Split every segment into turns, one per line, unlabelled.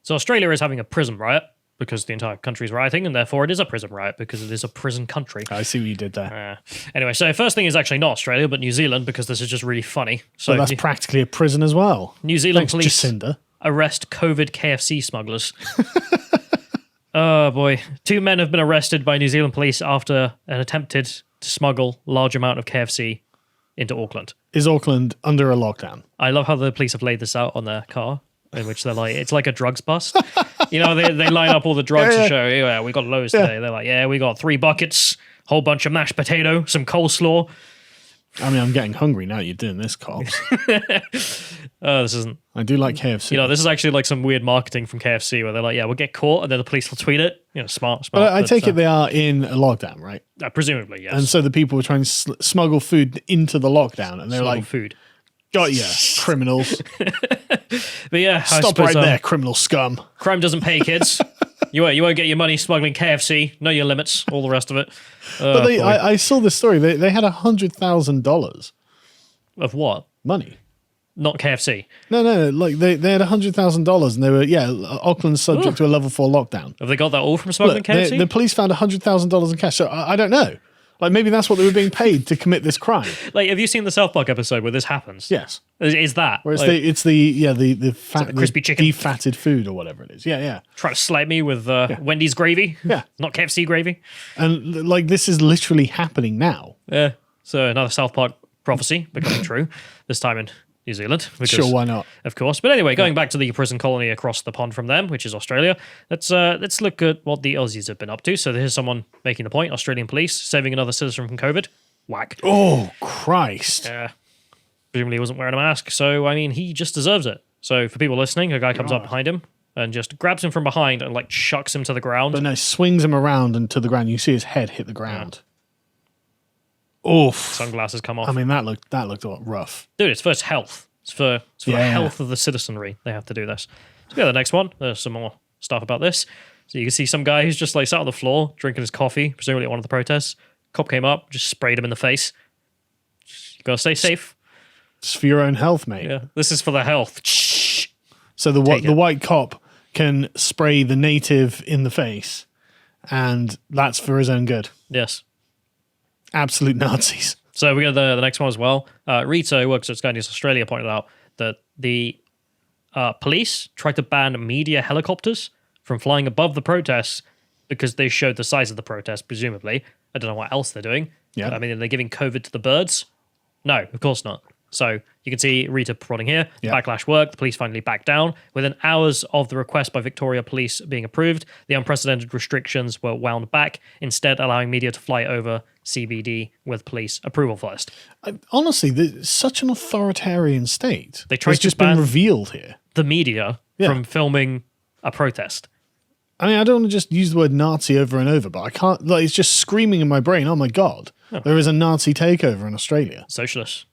So Australia is having a prison riot because the entire country is rioting, and therefore it is a prison riot because it is a prison country.
I see what you did there.
Anyway, so first thing is actually not Australia, but New Zealand, because this is just really funny. So
that's practically a prison as well.
New Zealand police
Jacinda.
arrest COVID KFC smugglers. Oh boy. 2 men have been arrested by New Zealand police after an attempted to smuggle large amount of KFC into Auckland.
Is Auckland under a lockdown?
I love how the police have laid this out on their car, in which they're like, it's like a drugs bust. You know, they line up all the drugs to show, yeah, we got loads today. They're like, yeah, we got 3 buckets, whole bunch of mashed potato, some coleslaw.
I mean, I'm getting hungry now you're doing this, cops.
This isn't...
I do like KFC.
You know, this is actually like some weird marketing from KFC where they're like, yeah, we'll get caught, and then the police will tweet it. You know, smart.
But I take it they are in a lockdown, right?
Presumably, yes.
And so the people were trying to smuggle food into the lockdown, and they're like,
food.
Got ya, criminals.
But yeah,
Stop right there, criminal scum.
Crime doesn't pay, kids. You won't get your money smuggling KFC. Know your limits, all the rest of it.
But I saw this story. They had $100,000.
Of what?
Money.
Not KFC.
No. Like they had $100,000 and they were, Auckland's subject to a level 4 lockdown.
Have they got that all from smuggling KFC?
The police found $100,000 in cash. So I don't know. Like maybe that's what they were being paid to commit this crime.
Like, have you seen the South Park episode where this happens?
Yes.
Is that?
Where it's the fat,
crispy chicken,
defatted food or whatever it is. Yeah.
Try to slap me with Wendy's gravy.
Yeah.
Not KFC gravy.
And like this is literally happening now.
Yeah. So another South Park prophecy becoming true. This time in New Zealand. Because,
sure, why not?
Of course. But anyway, going back to the prison colony across the pond from them, which is Australia, let's look at what the Aussies have been up to. So here's someone making the point. Australian police saving another citizen from COVID. Whack.
Oh, Christ.
Yeah. Presumably he wasn't wearing a mask. So, I mean, he just deserves it. So for people listening, a guy comes up behind him and just grabs him from behind and like chucks him to the ground.
But no, swings him around and to the ground. You see his head hit the ground. Oof.
Sunglasses come off.
I mean, that looked rough.
Dude, it's for his health. It's for the health of the citizenry. They have to do this. So yeah, the next one, there's some more stuff about this. So you can see some guy who's just like sat on the floor drinking his coffee, presumably at one of the protests. Cop came up, just sprayed him in the face. You gotta stay safe.
It's for your own health, mate.
Yeah, this is for the health.
So the white cop can spray the native in the face, and that's for his own good.
Yes.
Absolute Nazis.
So we got the next one as well. Rita, who works at Sky News Australia, pointed out that the police tried to ban media helicopters from flying above the protests because they showed the size of the protest, presumably. I don't know what else they're doing.
Yeah.
I mean, are they giving COVID to the birds? No, of course not. So you can see Rita prodding here.
Yeah.
Backlash worked. The police finally backed down. Within hours of the request by Victoria Police being approved, the unprecedented restrictions were wound back, instead allowing media to fly over CBD with police approval first.
Honestly, it's such an authoritarian state.
They tried
it's
to
just
ban
been revealed here.
The media from filming a protest.
I mean, I don't want to just use the word Nazi over and over, but I can't. Like, it's just screaming in my brain. Oh my god, there is a Nazi takeover in Australia.
Socialists.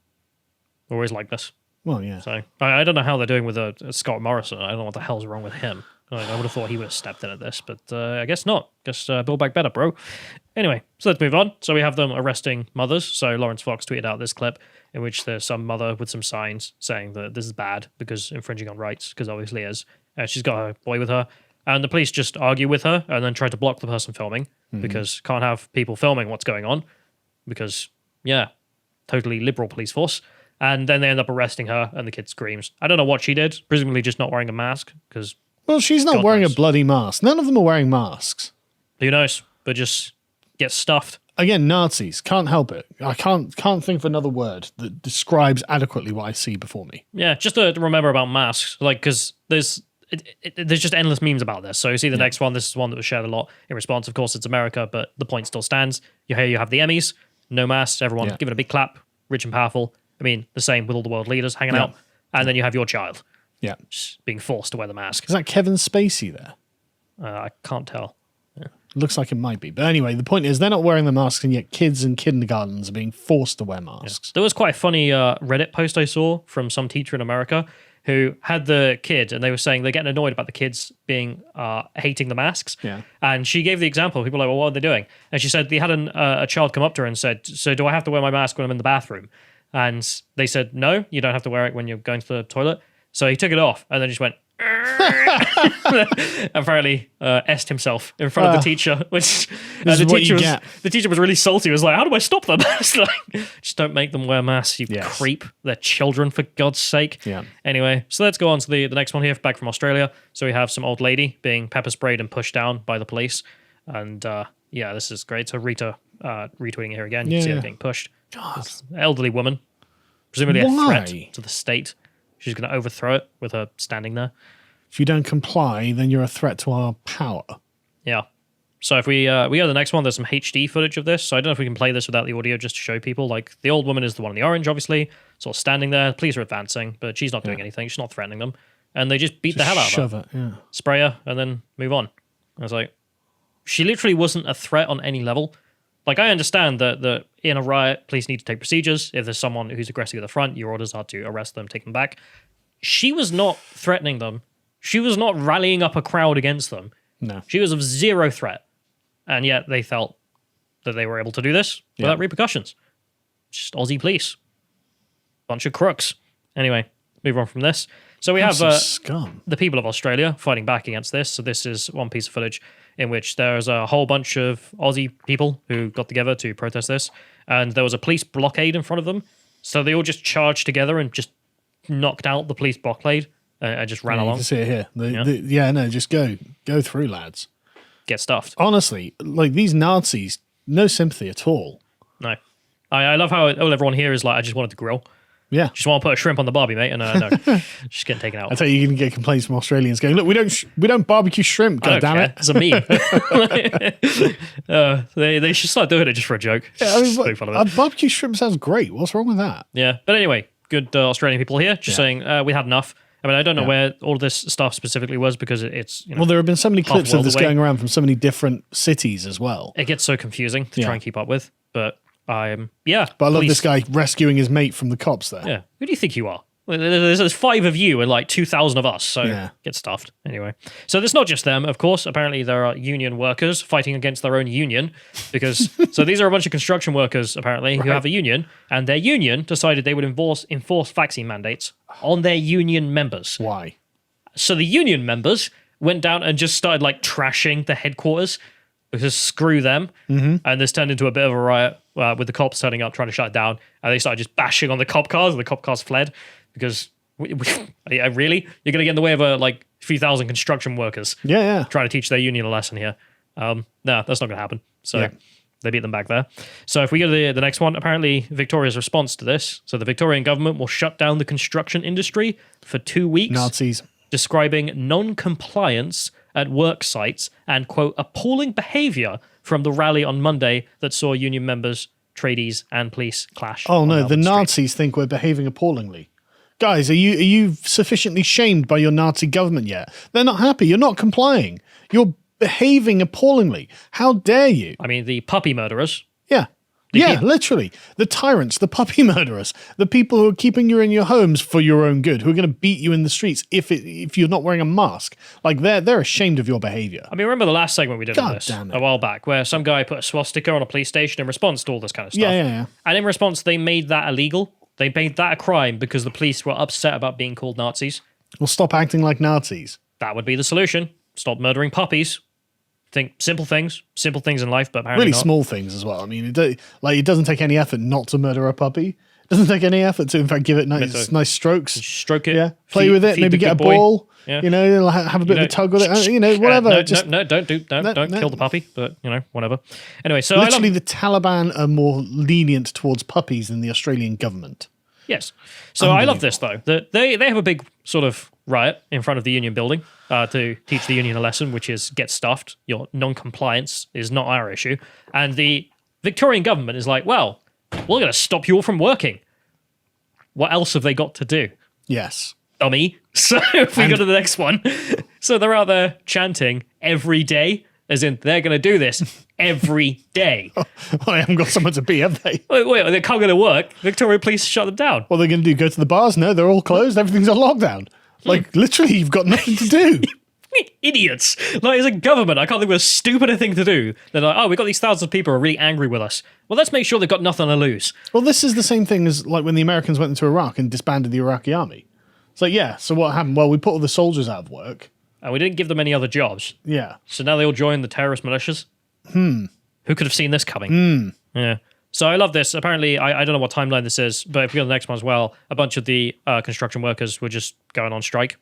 Always like this.
Well, yeah.
So I don't know how they're doing with Scott Morrison. I don't know what the hell's wrong with him. I would have thought he would have stepped in at this, but I guess not. Guess build back better, bro. Anyway, so let's move on. So we have them arresting mothers. So Lawrence Fox tweeted out this clip in which there's some mother with some signs saying that this is bad because infringing on rights, because obviously it is. She's got her boy with her. And the police just argue with her and then try to block the person filming because can't have people filming what's going on because, totally liberal police force. And then they end up arresting her, and the kid screams. I don't know what she did, presumably just not wearing a mask, because...
Well, she's not wearing a bloody mask. None of them are wearing masks.
Who knows? But just get stuffed.
Again, Nazis. Can't help it. I can't think of another word that describes adequately what I see before me.
Yeah, just to remember about masks, like, because there's just endless memes about this. So you see the next one, this is one that was shared a lot in response. Of course, it's America, but the point still stands. You have the Emmys, no masks, everyone giving a big clap, rich and powerful. I mean, the same with all the world leaders hanging out. And then you have your child.
Yeah.
Just being forced to wear the mask.
Is that Kevin Spacey there?
I can't tell.
Looks like it might be. But anyway, the point is they're not wearing the masks, and yet kids in kindergartens are being forced to wear masks.
There was quite a funny Reddit post I saw from some teacher in America who had the kid, and they were saying they're getting annoyed about the kids being hating the masks.
Yeah.
And she gave the example. People were like, well, what are they doing? And she said they had a child come up to her and said, so do I have to wear my mask when I'm in the bathroom? And they said, no, you don't have to wear it when you're going to the toilet. So he took it off and then just went, apparently essed himself in front of the teacher, which
This
the
is what
teacher
you
was
get.
the teacher was really salty. He was like, "How do I stop them?" It's like, just don't make them wear masks, you
Yes.
creep. They're children, for God's sake.
Yeah.
Anyway, so let's go on to the next one here, back from Australia. So we have some old lady being pepper sprayed and pushed down by the police, and yeah, this is great. So Rita retweeting here again. You can see her
Yeah.
being pushed.
God.
Elderly woman, presumably a
Why?
threat to the state. She's going to overthrow it with her standing there.
If you don't comply, then you're a threat to our power.
Yeah. So if we go to the next one, there's some HD footage of this. So I don't know if we can play this without the audio just to show people. Like, the old woman is the one in the orange, obviously, sort of standing there. The police are advancing, but she's not doing anything. She's not threatening them. And they just beat the hell out of her.
Shove it, yeah.
Spray her, and then move on. I was like, she literally wasn't a threat on any level. Like, I understand that in a riot, police need to take procedures. If there's someone who's aggressive at the front, your orders are to arrest them, take them back. She was not threatening them. She was not rallying up a crowd against them.
No.
She was of zero threat. And yet they felt that they were able to do this without repercussions. Just Aussie police. Bunch of crooks. Anyway, move on from this. So we have
Scum.
the people of Australia fighting back against this. So this is one piece of footage in which there's a whole bunch of Aussie people who got together to protest this. And there was a police blockade in front of them. So they all just charged together and just knocked out the police blockade and just ran
You
along.
can see it here. Just go through, lads.
Get stuffed.
Honestly, like these Nazis, no sympathy at all.
No. I love how everyone here is like, I just wanted to grill.
Yeah.
Just want to put a shrimp on the barbie, mate. And no, just getting taken out.
I tell you, you're going to get complaints from Australians going, look, we don't barbecue shrimp,
I
God
don't
damn
care.
it.
It's a meme. They should start doing it just for a joke.
Yeah, I mean,
Just make fun of it.
barbecue shrimp sounds great. What's wrong with that?
Yeah. But anyway, good Australian people here just saying we had enough. I mean, I don't know where all this stuff specifically was because it's,
Well, there have been so many clips of
world
this
away.
going around from so many different cities as well.
it gets so confusing to try and keep up with. But
But I love
police-
this guy rescuing his mate from the cops there.
Yeah. Who do you think you are? Well, there's 5 of you and like 2,000 of us, so
Yeah.
get stuffed. Anyway, so there's not just them, of course. Apparently, there are union workers fighting against their own union because so these are a bunch of construction workers apparently who have a union, and their union decided they would enforce vaccine mandates on their union members.
Why?
So the union members went down and just started like trashing the headquarters because screw them. And this turned into a bit of a riot with the cops turning up, trying to shut it down. And they started just bashing on the cop cars, and the cop cars fled because, yeah, really? You're going to get in the way of a few thousand construction workers
Yeah.
trying to teach their union a lesson here. No, that's not going to happen. So
Yeah.
they beat them back there. So if we go to the next one, apparently Victoria's response to this. So the Victorian government will shut down the construction industry for 2 weeks.
Nazis.
Describing non-compliance at work sites and, quote, appalling behaviour from the rally on Monday that saw union members, tradies and police clash.
Oh
on
no, the
Melbourne Street.
Nazis think we're behaving appallingly. Guys, are you sufficiently shamed by your Nazi government yet? They're not happy. You're not complying. You're behaving appallingly. How dare you?
I mean, the puppy murderers.
Yeah. Yeah, literally. The tyrants, the puppy murderers, the people who are keeping you in your homes for your own good, who are going to beat you in the streets if you're not wearing a mask. Like, they're ashamed of your behavior.
I mean, remember the last segment we did on
God
this
damn it.
a while back where some guy put a swastika on a police station in response to all this kind of stuff.
Yeah.
And in response, they made that illegal. They made that a crime because the police were upset about being called Nazis.
Well, stop acting like Nazis.
That would be the solution. Stop murdering puppies. Think simple things in life, but apparently
Really
not.
small things as well. I mean, it doesn't take any effort not to murder a puppy. It doesn't take any effort to, in fact, give it nice strokes.
Stroke it.
Yeah, play
feed-
with it.
feed
Maybe
the
get a
good boy.
ball.
Yeah.
You know, have a bit of a tug with it. You know, whatever.
No,
Just
don't kill the puppy. But whatever. Anyway, so
literally,
I love,
the Taliban are more lenient towards puppies than the Australian government.
yes. So I love this though. That they have a big sort of riot in front of the union building to teach the union a lesson, which is get stuffed. Your non-compliance is not our issue, and the Victorian government is like, well, we're going to stop you all from working. What else have they got to do?
Yes.
Dummy. So if we go to the next one. So they're out there chanting every day, as in they're going to do this every day.
Well, they haven't got somewhere to be, have they?
Wait, they can't go to work. Victoria Police shut them down.
What are they going to do? Go to the bars? No, they're all closed. Everything's on lockdown. Like, literally, you've got nothing to do.
Idiots. Like, as a government, I can't think of a stupider thing to do than like, oh, we've got these thousands of people who are really angry with us. Well, let's make sure they've got nothing to lose.
Well, this is the same thing as like when the Americans went into Iraq and disbanded the Iraqi army. So yeah, so what happened? Well, we put all the soldiers out of work.
And we didn't give them any other jobs.
Yeah.
So now they all join the terrorist militias. Who could have seen this coming? Yeah. So I love this. Apparently, I don't know what timeline this is, but if we go to the next one as well, a bunch of the construction workers were just going on strike.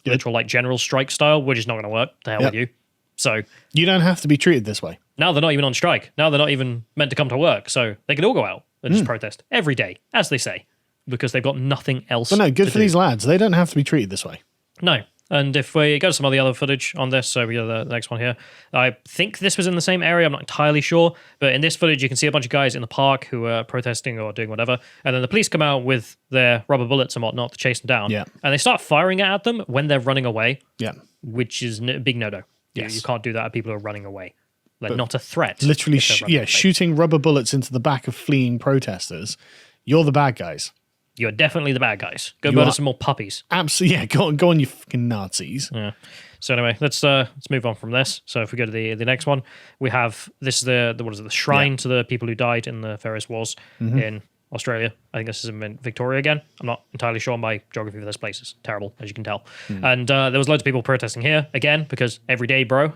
Good.
Literal like general strike style, which is not going to work. The hell with you. So
You don't have to be treated this way.
now they're not even on strike. Now they're not even meant to come to work. So they can all go out and just protest every day, as they say, because they've got nothing else.
But no, good
to
for
do.
these lads. They don't have to be treated this way.
No. And if we go to some of the other footage on this, so we go to the next one here. I think this was in the same area. I'm not entirely sure. But in this footage, you can see a bunch of guys in the park who are protesting or doing whatever. And then the police come out with their rubber bullets and whatnot to chase them down.
Yeah.
And they start firing at them when they're running away,
Yeah.
which is a big no-no.
Yes.
You can't do that at people who are running away. They're not a threat.
Literally,
if they're running away.
shooting rubber bullets into the back of fleeing protesters. You're the bad guys.
You're definitely the bad guys. Go
You
murder
are-
some more puppies.
Absolutely. Yeah, go on, you fucking Nazis.
Yeah. So anyway, let's move on from this. So if we go to the next one, we have this is the what is it, the shrine to the people who died in the various wars in Australia. I think this is in Victoria again. I'm not entirely sure. My geography of this place is terrible, as you can tell. And there was loads of people protesting here again because every day, bro.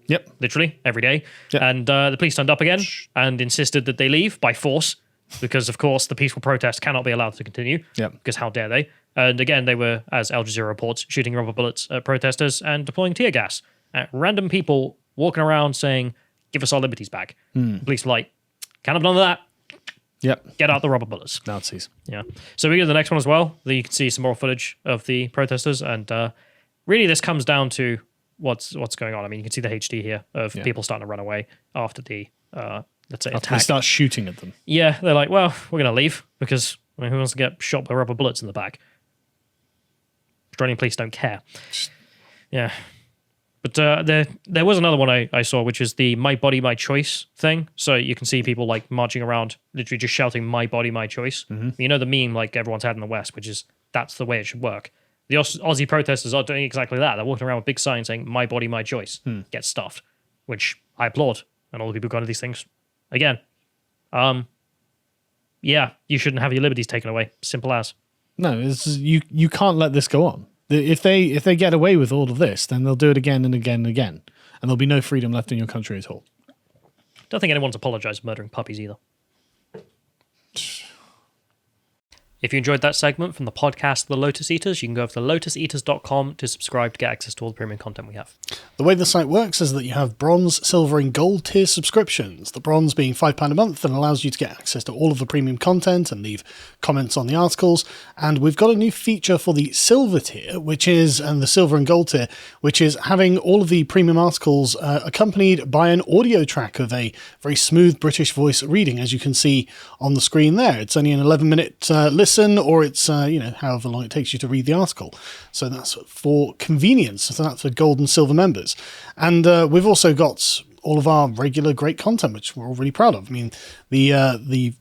Yep.
Literally every day.
Yep.
And the police turned up again and insisted that they leave by force because, of course, the peaceful protest cannot be allowed to continue.
Yep.
Because how dare they? And again, they were, as Al Jazeera reports, shooting rubber bullets at protesters and deploying tear gas at random people walking around saying, give us our liberties back. The police were like, can't have none of that.
Yep.
Get out the rubber bullets.
Nazis.
Yeah. So we go to the next one as well. You can see some more footage of the protesters. And really, this comes down to what's going on. I mean, you can see the HD here of people starting to run away after the, let's say,
They
attack.
start shooting at them.
Yeah, they're like, well, we're going to leave because I mean, who wants to get shot by rubber bullets in the back? Australian police don't care. Yeah. But there was another one I saw, which is the My Body, My Choice thing. So you can see people like marching around, literally just shouting, My Body, My Choice. You know the meme like everyone's had in the West, which is that's the way it should work. The Aussie protesters are doing exactly that. They're walking around with big signs saying, My Body, My Choice. Get stuffed, which I applaud. And all the people going to these things. Again, yeah, you shouldn't have your liberties taken away. Simple as.
No, you can't let this go on. If they get away with all of this, then they'll do it again and again and again. And there'll be no freedom left in your country at all.
Don't think anyone's apologized for murdering puppies either. If you enjoyed that segment from the podcast The Lotus Eaters, you can go over to lotuseaters.com to subscribe to get access to all the premium content we have.
The way the site works is that you have bronze, silver, and gold tier subscriptions. The bronze being £5 a month and allows you to get access to all of the premium content and leave comments on the articles. And we've got a new feature for the silver tier, and the silver and gold tier, which is having all of the premium articles accompanied by an audio track of a very smooth British voice reading, as you can see on the screen there. It's only an 11-minute listen, or it's however long it takes you to read the article. So that's for convenience. So that's for gold and silver members. And we've also got all of our regular great content, which we're all really proud of. I mean, the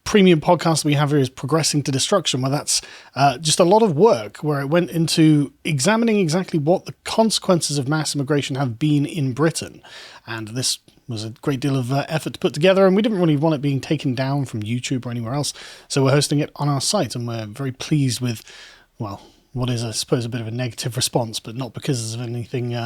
premium podcast we have here is Progressing to Destruction, where that's just a lot of work where it went into examining exactly what the consequences of mass immigration have been in Britain. And this was a great deal of effort to put together, and we didn't really want it being taken down from YouTube or anywhere else, so we're hosting it on our site, and we're very pleased with, well, what is, I suppose, a bit of a negative response, but not because of anything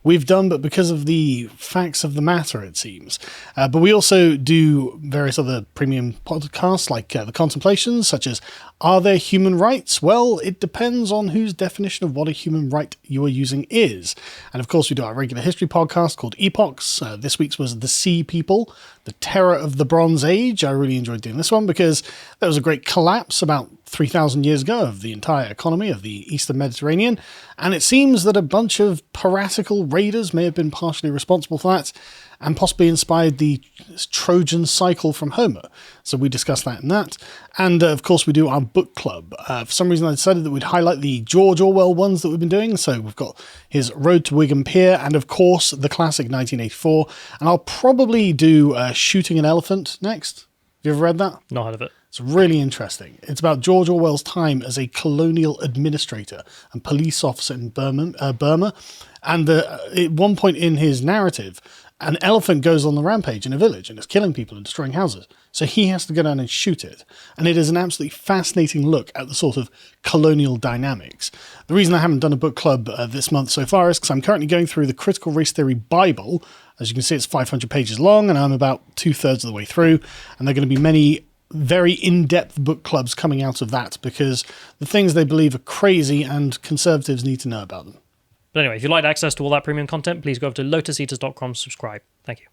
we've done, but because of the facts of the matter, it seems. But we also do various other premium podcasts, like The Contemplations, such as Are There Human Rights? Well, it depends on whose definition of what a human right you are using is. And of course, we do our regular history podcast called Epochs. This week's was The Sea People, the Terror of the Bronze Age. I really enjoyed doing this one because there was a great collapse about 3,000 years ago of the entire economy of the Eastern Mediterranean, and it seems that a bunch of piratical raiders may have been partially responsible for that, and possibly inspired the Trojan cycle from Homer. So we discussed that in that. And of course we do our book club. For some reason I decided that we'd highlight the George Orwell ones that we've been doing. So we've got his Road to Wigan Pier and of course the classic 1984. And I'll probably do Shooting an Elephant next. Have you ever read that?
Not heard of it.
It's really interesting. It's about George Orwell's time as a colonial administrator and police officer in Burma. And at one point in his narrative, an elephant goes on the rampage in a village and is killing people and destroying houses. So he has to go down and shoot it. And it is an absolutely fascinating look at the sort of colonial dynamics. The reason I haven't done a book club this month so far is because I'm currently going through the Critical Race Theory Bible. As you can see, it's 500 pages long, and I'm about 2/3 of the way through. And there are going to be many very in-depth book clubs coming out of that, because the things they believe are crazy and conservatives need to know about them.
But anyway, if you'd like access to all that premium content, please go over to lotuseaters.com, subscribe. Thank you.